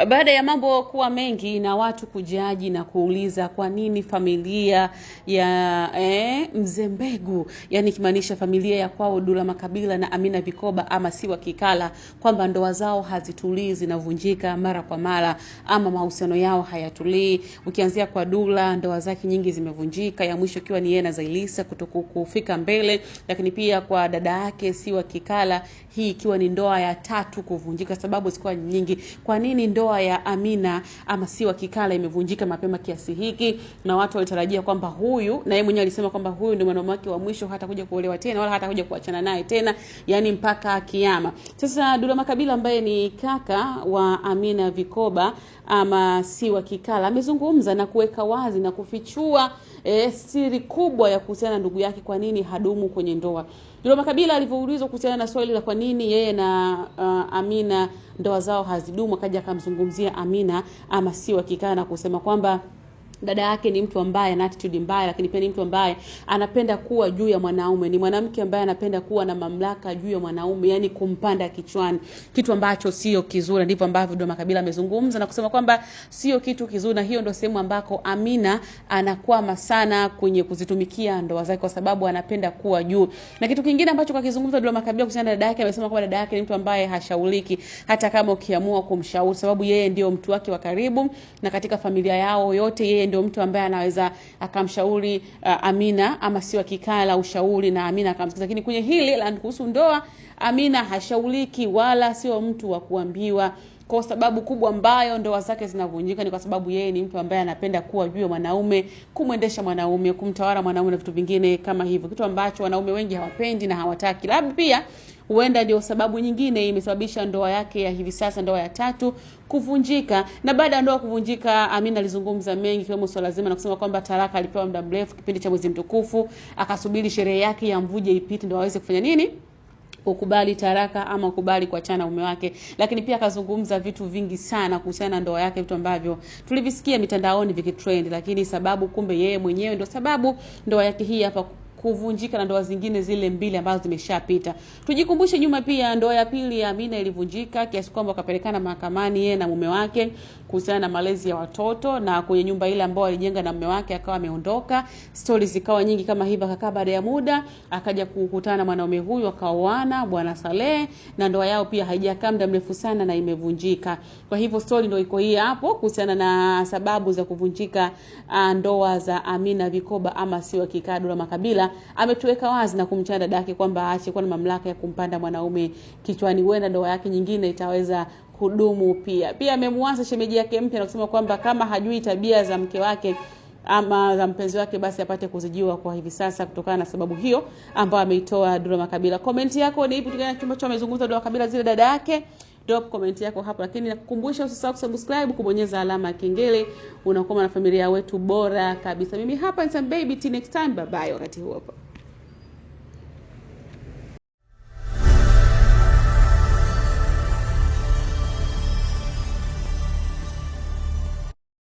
Baada ya mambo kuwa mengi na watu kujaji na kuuliza kwa nini familia ya Mzee Mbegu, yani kimaanisha familia ya kwao Dula Makabila na Amina Vikoba ama Siwa Kikala, kwamba ndoa zao hazitulii, zinavunjika mara kwa mara ama mahusiano yao hayatulii. Ukianzia kwa Dula, ndoa zake nyingi zimevunjika, ya mwisho kiwa ni yeye na Zailisa kutokufika mbele, lakini pia kwa dada yake Siwa Kikala, hii ikiwa ni ndoa ya 3 kuvunjika. Sababu zikuwa nyingi. Kwa nini ndoa ya Amina ama Siwa Kikala imevunjika mapema kiasi hiki? Na watu walitarajia kwamba huyu, na yeye mwenyewe alisema kwamba huyu ndio mwanaume wake wa mwisho, hata kuja kuolewa tena wala hata kuja kuachana naye tena, yani mpaka kiyama. Sasa Dula Makabila ambaye ni kaka wa Amina Vikoba ama Siwa Kikala amezungumza na kuweka wazi na kufichua siri kubwa ya kuhusiana na ndugu yake, kwa nini hadumu kwenye ndoa. Dula Makabila alivyoulizwa kuhusiana na swali la kwa nini yeye na Amina ndoa zao hazidumu, akaja akamzungumzia Amina ama Siwa Kikala na kusema kwamba dada yake ni mtu ambaye ana attitude mbaya, lakini pia ni mtu ambaye anapenda kuwa juu ya mwanaume. Ni mwanamke ambaye anapenda kuwa na mamlaka juu ya mwanaume, yani kumpanda kichwani, kitu ambacho sio kizuri. Ndivyo ambavyo Dula Makabila amezungumza na kusema kwamba sio kitu kizuri, na hiyo ndio sehemu ambako Amina anakwama sana kwenye kuzitumikia ndoa zake, kwa sababu anapenda kuwa juu. Na kitu kingine ambacho kwa kizungumza Dula Makabila kuhusiana na dada yake, amesema kwamba dada yake ni mtu ambaye hashauriki hata kama ukiamua kumshauri, sababu yeye ndio mtu wake wa karibu, na katika familia yao yote yeye ndio mtu ambaye anaweza akamshauri Amina ama Siwa Kikala ushauri na Amina akamsikiza. Lakini kwenye hili la kuhusu ndoa, Amina hashauriki wala sio mtu wa kuambiwa. Kwa sababu kubwa ambayo ndoa zake zinavunjika ni kwa sababu yeye ni mtu ambaye anapenda kuwa juu ya mwanaume, kumwendesha mwanaume, kumtawala mwanaume na vitu vingine kama hivyo, kitu ambacho wanaume wengi hawapendi na hawataki. Labda pia huenda ndio sababu nyingine imesababisha ndoa yake ya hivi sasa, ndoa ya 3 kuvunjika. Na baada ya ndoa kuvunjika, Amina alizungumza mengi kama swala zima na kusema kwamba talaka alipewa muda mrefu, kipindi cha mwezi mtukufu, akasubiri sherehe yake ya mvuje ipite ndio aweze kufanya nini, kukubali talaka ama kukubali kuachana mume wake. Lakini pia akazungumza vitu vingi sana kuhusiana na ndoa yake, vitu ambavyo tulivisikia mitandaoni vikitrend, lakini sababu kumbe yeye mwenyewe ndio sababu ndoa yake hii hapa kuvunjika na ndoa zingine zile 2 ambazo zimeshapita. Tujikumbushe nyuma pia ndoa ya pili ya Amina ilivunjika kiasi kwamba wakapelekana mahakamani yeye na mume wake kuhusiana na malezi ya watoto, na kwenye nyumba ile ambayo alijenga na mume wake akawa ameondoka. Stories zikawa nyingi kama hivi. Akakaa baada ya muda akaja kukutana na mwanaume huyu, akaoana Bwana Saleh, na ndoa yao pia haijakaa muda mrefu sana na imevunjika. Kwa hivyo story ndio iko hii hapo kuhusiana na sababu za kuvunjika ndoa za Amina Vikoba ama Siwa Kikala. Dula Makabila ametuweka wazi na kumchana dada yake kwamba aache kuwa na mamlaka ya kumpanda mwanaume kichwani, huenda ndoa yake nyingine itaweza kudumu pia. Pia amemwanza shemeji yake mpya na kusema kwamba kama hajui tabia za mke wake ama za mpenzi wake, basi apate kuzijiwa kwa hivi sasa kutokana na sababu hiyo ambayo ameitoa Dula Makabila. Comment yako ni ipi kutokana na ambacho amezungumza Dula Makabila zile dada yake? Drop comment yako hapo, lakini nakukumbusha usisahau kusubscribe, kubonyeza alama ya kengele, unakuwa na familia wetu bora kabisa. Mimi hapa ni Sam Baby, till next time, bye bye wakati huo hapo.